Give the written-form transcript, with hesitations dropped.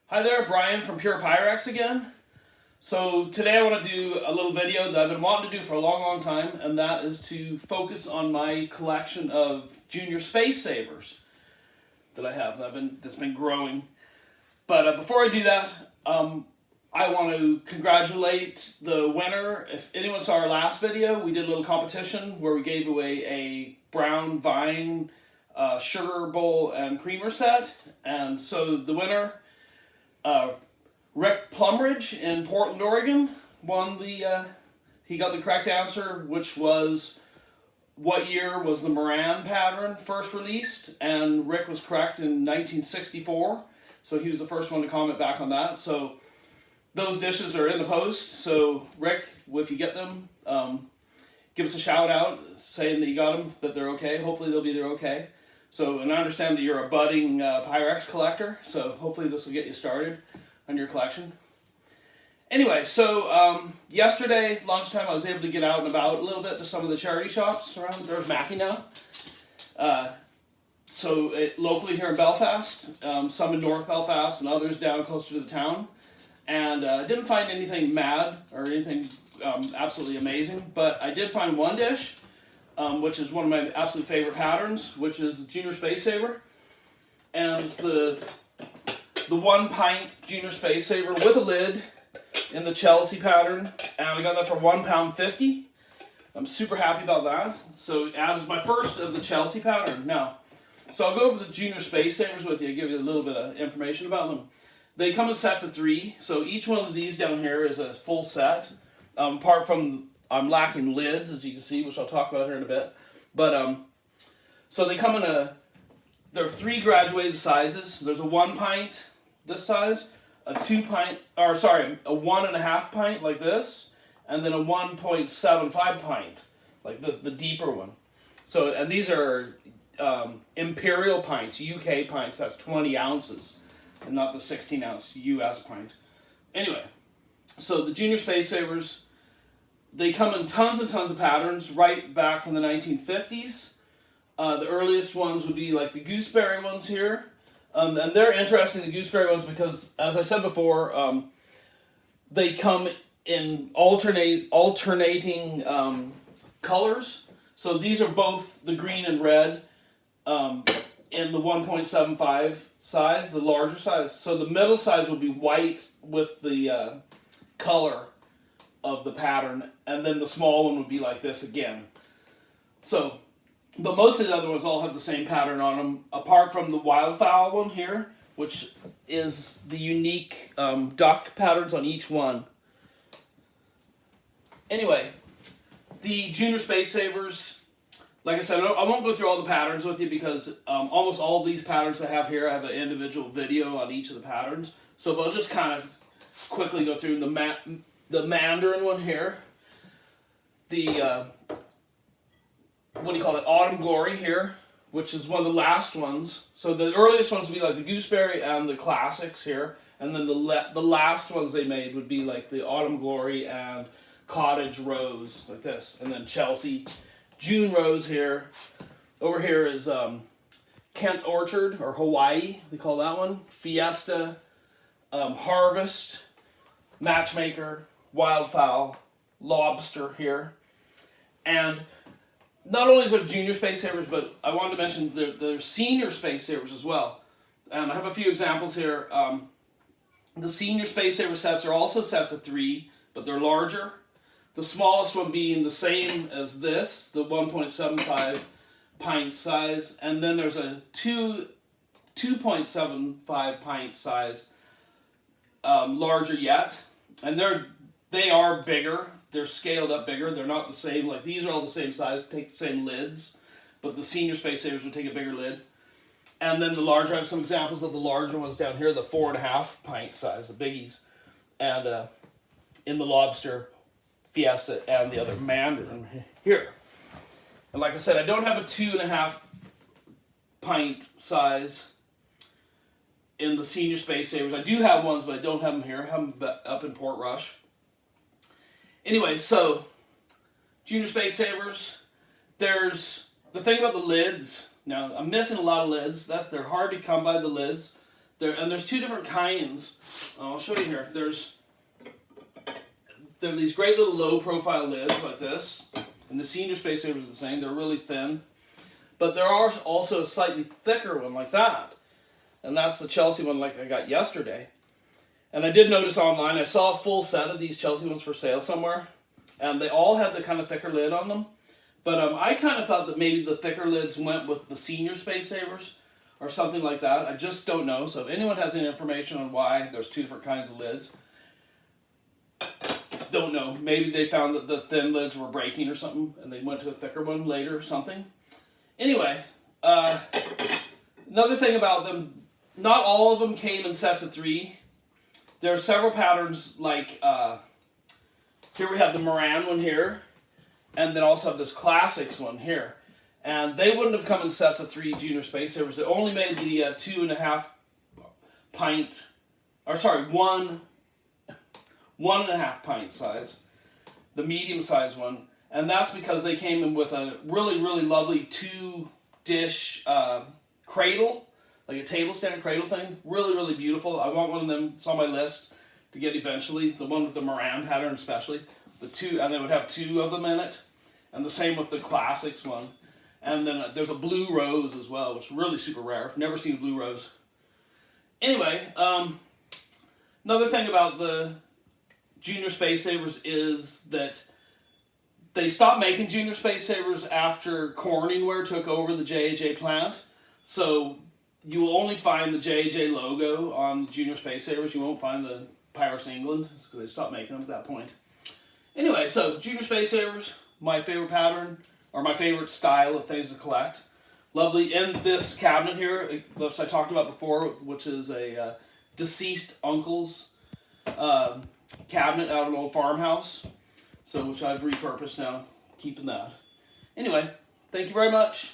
Hi there, Brian from Pure Pyrex again. So today I want to do a little video that I've been wanting to do for a long time, and that is to focus on my collection of Junior Spacesavers that I have. That's been growing. But before I do that, I want to congratulate the winner. If anyone saw our last video, we did a little competition where we gave away a brown vine sugar bowl and creamer set, and so the winner. Rick Plumridge in Portland, Oregon, won the. He got the correct answer, which was what year was the Moran pattern first released, and Rick was correct in 1964. So he was the first one to comment back on that. So those dishes are in the post. So Rick, if you get them, give us a shout out saying that you got them, that they're okay. Hopefully they'll be there okay. So, and I understand that you're a budding Pyrex collector, so hopefully this will get you started on your collection. Anyway, so yesterday, lunchtime, I was able to get out and about a little bit to some of the charity shops around. There's Mackie now. Locally here in Belfast, some in North Belfast and others down closer to the town. And I didn't find anything mad or anything absolutely amazing, but I did find one dish which is one of my absolute favorite patterns, which is Junior Spacesaver. And it's the 1 pint Junior Spacesaver with a lid in the Chelsea pattern. And I got that for £1.50. I'm super happy about that. So that is my first of the Chelsea pattern. Now, so I'll go over the Junior Spacesavers with you, give you a little bit of information about them. They come in sets of 3, so each one of these down here is a full set. Apart from I'm lacking lids, as you can see, which I'll talk about here in a bit. But, so they come in there are 3 graduated sizes. There's a 1 pint, this size, a 2 pint, or sorry, a 1.5 pint, like this, and then a 1.75 pint, like the deeper one. So, and these are imperial pints, UK pints, that's 20 ounces, and not the 16 ounce US pint. Anyway, so the Junior Spacesavers, they come in tons and tons of patterns, right back from the 1950s. The earliest ones would be like the gooseberry ones here. And they're interesting, the gooseberry ones, because, as I said before, they come in alternating colors. So these are both the green and red in the 1.75 size, the larger size. So the middle size would be white with the color of the pattern, and then the small one would be like this again. So, but most of the other ones all have the same pattern on them, apart from the wildfowl one here, which is the unique duck patterns on each one. Anyway, the Junior Spacesavers, like I said, I won't go through all the patterns with you because almost all these patterns I have here, I have an individual video on each of the patterns. So I'll just kind of quickly go through the Mandarin one here, the what do you call it, Autumn Glory here, which is one of the last ones. So the earliest ones would be like the Gooseberry and the Classics here, and then the last ones they made would be like the Autumn Glory and Cottage Rose, like this, and then Chelsea, June Rose here. Over here is Kent Orchard, or Hawaii, they call that one, Fiesta, Harvest, Matchmaker, Wildfowl, Lobster here. And not only is there Junior Spacesavers, but I wanted to mention the Senior Spacesavers as well. And I have a few examples here. The Senior Spacesaver sets are also sets of 3, but they're larger. The smallest one being the same as this, the 1.75 pint size. And then there's a 2.75 pint size, larger yet. And they are bigger. They're scaled up bigger. They're not the same. Like, these are all the same size, take the same lids, but the Senior Spacesavers would take a bigger lid. And then the larger, I have some examples of the larger ones down here, the 4.5 pint size, the biggies. And in the Lobster, Fiesta, and the other Mandarin here. And like I said, I don't have a 2.5 pint size in the Senior Spacesavers. I do have ones, but I don't have them here. I have them up in Portrush. Anyway, so Junior Spacesavers, there's the thing about the lids. Now, I'm missing a lot of lids. They're hard to come by, the lids. There's two different kinds. I'll show you here. There are these great little low-profile lids like this, and the Senior Spacesavers are the same. They're really thin, but there are also a slightly thicker one like that, and that's the Chelsea one like I got yesterday. And I did notice online, I saw a full set of these Chelsea ones for sale somewhere, and they all had the kind of thicker lid on them. But I kind of thought that maybe the thicker lids went with the Senior Spacesavers or something like that. I just don't know. So if anyone has any information on why there's two different kinds of lids, don't know. Maybe they found that the thin lids were breaking or something, and they went to a thicker one later or something. Anyway, another thing about them, not all of them came in sets of 3. There are several patterns, like here we have the Moran one here, and then also have this Classics one here. And they wouldn't have come in sets of 3 Junior Spacesavers. It only made the 1.5 pint size, the medium size one. And that's because they came in with a really, really lovely 2-dish cradle, like a table stand cradle thing. Really, really beautiful. I want one of them. It's on my list to get eventually. The one with the Moran pattern especially. And they would have 2 of them in it. And the same with the Classics one. And then there's a blue rose as well, which is really super rare. I've never seen a blue rose. Anyway, another thing about the Junior Spacesavers is that they stopped making Junior Spacesavers after Corningware took over the JAJ plant. So you will only find the JAJ logo on Junior Spacesavers. You won't find the Pyrex England, because they stopped making them at that point. Anyway, so Junior Spacesavers, my favorite pattern, or my favorite style of things to collect. Lovely. In this cabinet here, which I talked about before, which is a deceased uncle's cabinet out of an old farmhouse, so which I've repurposed now, keeping that. Anyway, thank you very much.